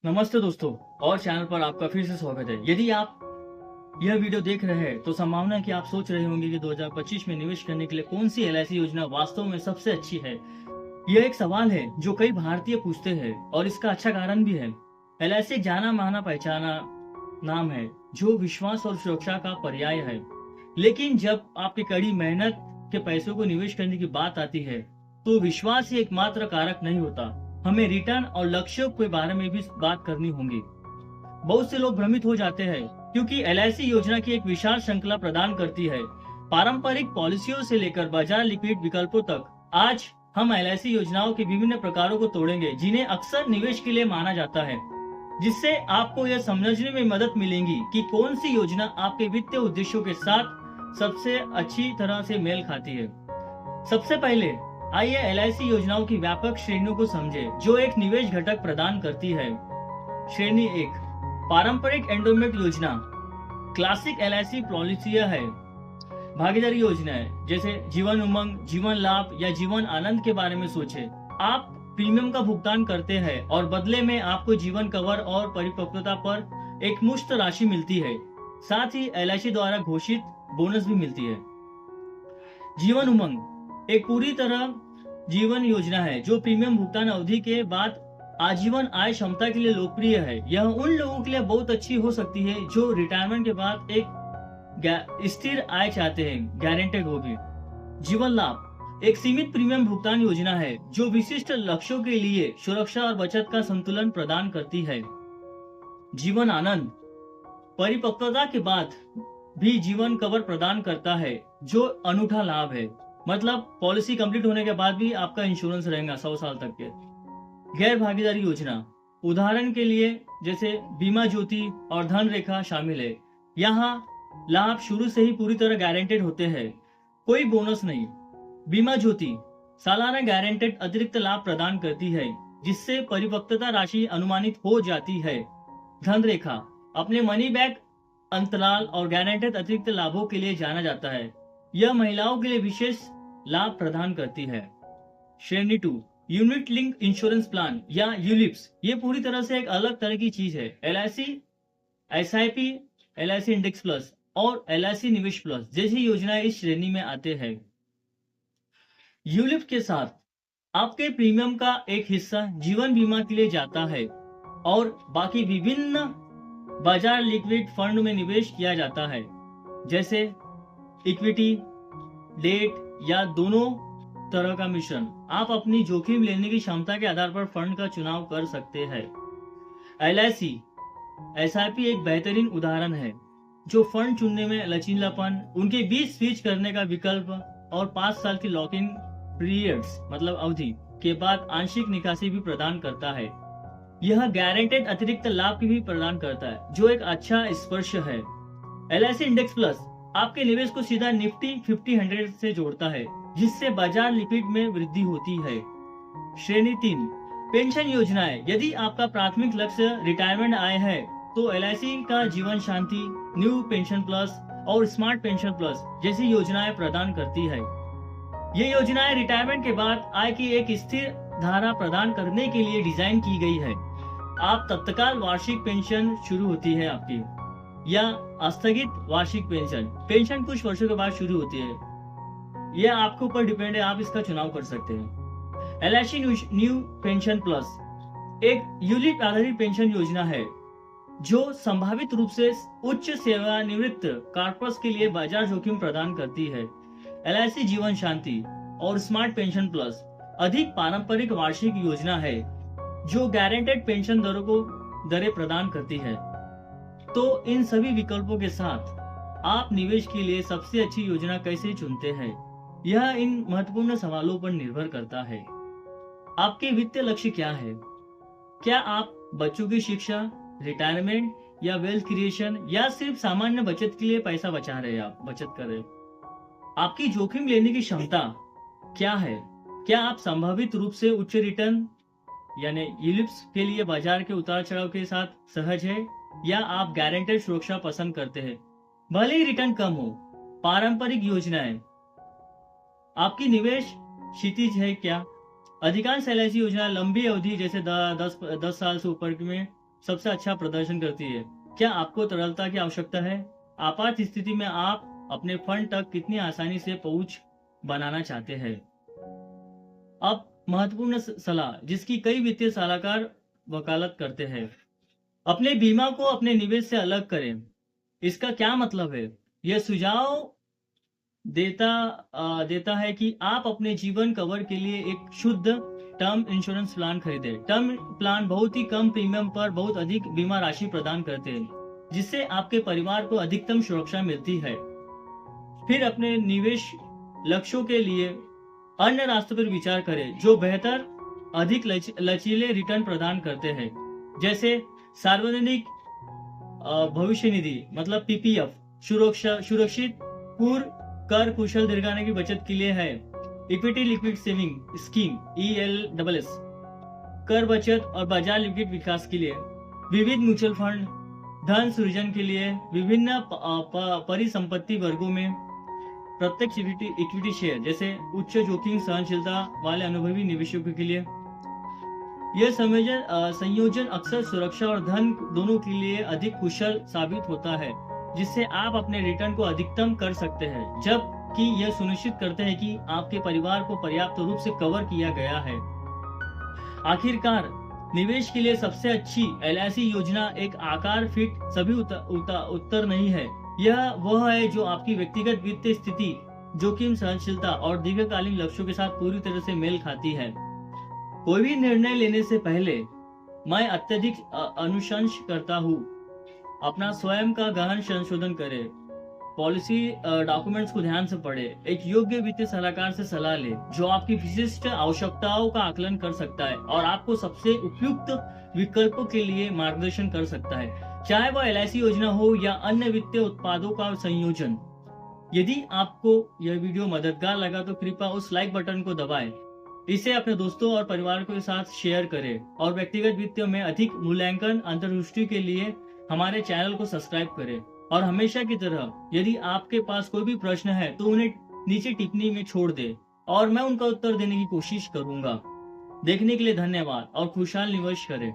नमस्ते दोस्तों। और चैनल पर आपका फिर से स्वागत है। यदि आप यह वीडियो देख रहे हैं तो संभावना है कि आप सोच रहे होंगे कि 2025 में निवेश करने के लिए कौन सी एलआईसी योजना वास्तव में सबसे अच्छी है। यह एक सवाल है जो कई भारतीय पूछते हैं और इसका अच्छा कारण भी है। एलआईसी एक जाना माना पहचाना नाम है जो विश्वास और सुरक्षा का पर्याय है। लेकिन जब आपकी कड़ी मेहनत के पैसों को निवेश करने की बात आती है तो विश्वास ही एकमात्र कारक नहीं होता। हमें रिटर्न और लक्ष्यों के बारे में भी बात करनी होगी। बहुत से लोग भ्रमित हो जाते हैं क्योंकि एलआईसी योजना की एक विशाल श्रृंखला प्रदान करती है, पारंपरिक पॉलिसियों से लेकर बाजार लिक्विड विकल्पों तक। आज हम एलआईसी योजनाओं के विभिन्न प्रकारों को तोड़ेंगे जिन्हें अक्सर निवेश के लिए माना जाता है, जिससे आपको यह समझने में मदद मिलेगी कि कौन सी योजना आपके वित्तीय उद्देश्यों के साथ सबसे अच्छी तरह से मेल खाती है। सबसे पहले आइए एलआईसी योजनाओं की व्यापक श्रेणियों को समझें जो एक निवेश घटक प्रदान करती है। श्रेणी एक, पारंपरिक एंडोमेंट योजना। क्लासिक एलआईसी पॉलिसियां है। भागीदारी योजना है, जैसे जीवन उमंग, जीवन लाभ या जीवन आनंद के बारे में सोचें। आप प्रीमियम का भुगतान करते हैं और बदले में आपको जीवन कवर और परिपक्वता पर एक मुश्त राशि मिलती है। साथ ही एलआईसी द्वारा घोषित बोनस भी मिलती है। जीवन उमंग एक पूरी तरह जीवन योजना है जो प्रीमियम भुगतान अवधि के बाद आजीवन आय क्षमता के लिए लोकप्रिय है। यह उन लोगों के लिए बहुत अच्छी हो सकती है जो रिटायरमेंट के बाद एक स्थिर आय चाहते हैं, गारंटेड वो भी। जीवन लाभ एक सीमित प्रीमियम भुगतान योजना है जो विशिष्ट लक्ष्यों के लिए सुरक्षा और बचत का संतुलन प्रदान करती है। जीवन आनंद परिपक्वता के बाद भी जीवन कवर प्रदान करता है जो अनूठा लाभ है। मतलब पॉलिसी कंप्लीट होने के बाद भी आपका इंश्योरेंस रहेगा 100 साल तक के। गैर भागीदारी योजना, उदाहरण के लिए जैसे बीमा ज्योति और धन रेखा शामिल है। यहाँ लाभ शुरू से ही पूरी तरह गारंटेड होते हैं, कोई बोनस नहीं। बीमा ज्योति सालाना गारंटेड अतिरिक्त लाभ प्रदान करती है जिससे परिपक्वता राशि अनुमानित हो जाती है। धन रेखा अपने मनी बैक अंतराल और गारंटेड अतिरिक्त लाभों के लिए जाना जाता है। यह महिलाओं के लिए विशेष लाभ प्रदान करती है। श्रेणी two, unit link insurance plan या यूलिप्स। ये पूरी तरह से एक अलग तरह की चीज है। LIC, SIP, LIC index plus और एलआईसी निवेश प्लस जैसी योजनाएं इस श्रेणी में आते हैं। यूलिप के साथ आपके प्रीमियम का एक हिस्सा जीवन बीमा के लिए जाता है और बाकी विभिन्न बाजार लिक्विड फंड में निवेश किया जाता है, जैसे इक्विटी, डेट या दोनों तरह का मिश्रण। आप अपनी जोखिम लेने की क्षमता के आधार पर फंड का चुनाव कर सकते हैं। एलआईसी, एसआईपी एक बेहतरीन उदाहरण है जो फंड चुनने में लचीलापन, उनके बीच स्विच करने का विकल्प और 5 साल की लॉक इन पीरियड्स मतलब अवधि के बाद आंशिक निकासी भी प्रदान करता है। यह गारंटेड अतिरिक्त लाभ भी प्रदान करता है जो एक अच्छा स्पर्श है। एलआईसी इंडेक्स प्लस आपके निवेश को सीधा निफ्टी 50 से जोड़ता है जिससे बाजार लिक्विड में वृद्धि होती है। श्रेणी 3, पेंशन योजनाएं। यदि आपका प्राथमिक लक्ष्य रिटायरमेंट आय है तो एलआईसी का जीवन शांति, न्यू पेंशन प्लस और स्मार्ट पेंशन प्लस जैसी योजनाएं प्रदान करती है। ये योजनाएं रिटायरमेंट के बाद आय की एक स्थिर धारा प्रदान करने के लिए डिजाइन की गई है। आप तत्काल वार्षिक पेंशन शुरू होती है आपकी या आस्थगित वार्षिक पेंशन कुछ वर्षों के बाद शुरू होती है। यह आपके ऊपर डिपेंड है, आप इसका चुनाव कर सकते हैं। एलआईसी न्यू पेंशन प्लस एक यूलिप आधारित पेंशन योजना है जो संभावित रूप से उच्च सेवानिवृत्त कॉर्पस के लिए बाजार जोखिम प्रदान करती है। एलआईसी जीवन शांति और स्मार्ट पेंशन प्लस अधिक पारंपरिक वार्षिक योजना है जो गारंटेड पेंशन दरें प्रदान करती है। तो इन सभी विकल्पों के साथ आप निवेश के लिए सबसे अच्छी योजना कैसे चुनते हैं, यह इन महत्वपूर्ण सवालों पर निर्भर करता है। आपके वित्तीय लक्ष्य क्या है? क्या आप बच्चों की शिक्षा, रिटायरमेंट या वेल्थ क्रिएशन या सिर्फ सामान्य बचत के लिए पैसा बचा रहे हैं? आप बचत कर रहे हैं। आपकी जोखिम लेने की क्षमता क्या है? क्या आप संभावित रूप से उच्च रिटर्न यानी यूलिप्स के लिए बाजार के उतार चढ़ाव के साथ सहज है या आप गारंटेड सुरक्षा पसंद करते हैं भले ही रिटर्न कम हो? पारंपरिक योजनाएं आपकी निवेश क्षितिज है क्या? अधिकांश एलआईसी योजना लंबी अवधि जैसे 10 साल से ऊपर में सबसे अच्छा प्रदर्शन करती है? क्या आपको तरलता की आवश्यकता है? आपात स्थिति में आप अपने फंड तक कितनी आसानी से पहुंच बनाना चाहते हैं? अब महत्वपूर्ण सलाह जिसकी कई वित्तीय सलाहकार वकालत करते हैं। अपने बीमा को अपने निवेश से अलग करें। इसका क्या मतलब है? यह सुझाव देता है कि आप अपने जीवन कवर के लिए एक शुद्ध टर्म इंश्योरेंस प्लान खरीदें। टर्म प्लान बहुत ही कम प्रीमियम पर बहुत अधिक बीमा राशि प्रदान करते हैं, जिससे आपके परिवार को अधिकतम सुरक्षा मिलती है। फिर अपने निवेश लक्ष्यों के लिए अन्य रास्तों पर विचार करें जो बेहतर, अधिक लचीले रिटर्न प्रदान करते हैं, जैसे सार्वजनिक भविष्य निधि मतलब पीपीएफ, सुरक्षित पूर्व कर कुशल दीर्घकालिक की बचत के लिए है। Equity liquid saving scheme ELSS, कर बचत और बाजार लिक्विड विकास के लिए। विविध म्यूचुअल फंड, धन सृजन के लिए विभिन्न परिसंपत्ति वर्गों में प्रत्यक्ष इक्विटी शेयर जैसे उच्च जोखिम सहनशीलता वाले अनुभवी निवेशकों के लिए। यह संयोजन अक्सर सुरक्षा और धन दोनों के लिए अधिक कुशल साबित होता है, जिससे आप अपने रिटर्न को अधिकतम कर सकते हैं, जबकि यह सुनिश्चित करते हैं कि आपके परिवार को पर्याप्त रूप से कवर किया गया है। आखिरकार, निवेश के लिए सबसे अच्छी LIC योजना एक आकार फिट सभी उत्तर नहीं है। यह वह है जो आपकी व्यक्तिगत वित्तीय स्थिति, जोखिम सहनशीलता और दीर्घकालीन लक्ष्यों के साथ पूरी तरह से मेल खाती है। कोई भी निर्णय लेने से पहले मैं अत्यधिक अनुशंस करता हूँ। अपना स्वयं का गहन संशोधन करें, पॉलिसी डॉक्यूमेंट्स को ध्यान से पढ़ें, एक योग्य वित्तीय सलाहकार से सलाह लें जो आपकी विशिष्ट आवश्यकताओं का आकलन कर सकता है और आपको सबसे उपयुक्त विकल्पों के लिए मार्गदर्शन कर सकता है, चाहे वह LIC योजना हो या अन्य वित्तीय उत्पादों का संयोजन। यदि आपको यह वीडियो मददगार लगा तो कृपया उस लाइक बटन को दबाएं, इसे अपने दोस्तों और परिवार के साथ शेयर करें और व्यक्तिगत वित्त में अधिक मूल्यांकन अंतर्दृष्टि के लिए हमारे चैनल को सब्सक्राइब करें। और हमेशा की तरह यदि आपके पास कोई भी प्रश्न है तो उन्हें नीचे टिप्पणी में छोड़ दे और मैं उनका उत्तर देने की कोशिश करूंगा। देखने के लिए धन्यवाद और खुशहाल निवेश करें।